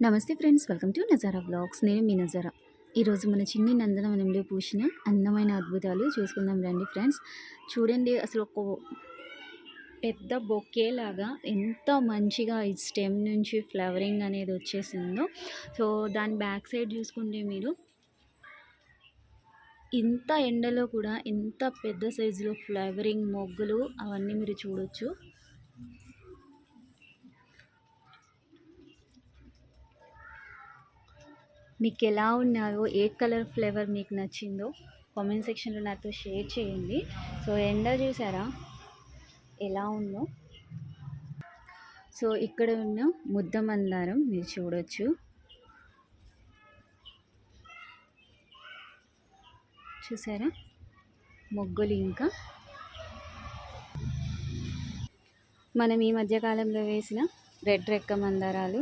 నమస్తే friends, welcome to Nazara vlogs. నేను మీ నజారా. ఈరోజు మన చిన్ని నందనవనంలో పూసిన అందమైన అద్భుతాలు చూసుకుందాం రండి ఫ్రెండ్స్. చూడండి, అసలు ఒక పెద్ద బొకే లాగా ఎంత మంచిగా ఈ స్టెమ్ నుంచి ఫ్లవరింగ్ అనేది వచ్చేసిందో. సో దాని బ్యాక్ సైడ్ చూసుకుంటే మీరు ఇంత ఎండలో కూడా ఎంత పెద్ద సైజులో ఫ్లవరింగ్ మొగ్గలు అవన్నీ మీరు చూడొచ్చు. మీకు ఎలా ఉన్నారో, ఏ కలర్ ఫ్లేవర్ మీకు నచ్చిందో కామెంట్ సెక్షన్లో నాతో షేర్ చేయండి. సో ఎండ చూసారా ఎలా ఉందో. సో ఇక్కడ ఉన్న ముద్ద మందారం మీరు చూడొచ్చు. చూసారా మొగ్గలు, ఇంకా మనం ఈ మధ్యకాలంలో వేసిన రెడ్ రెక్క మందారాలు,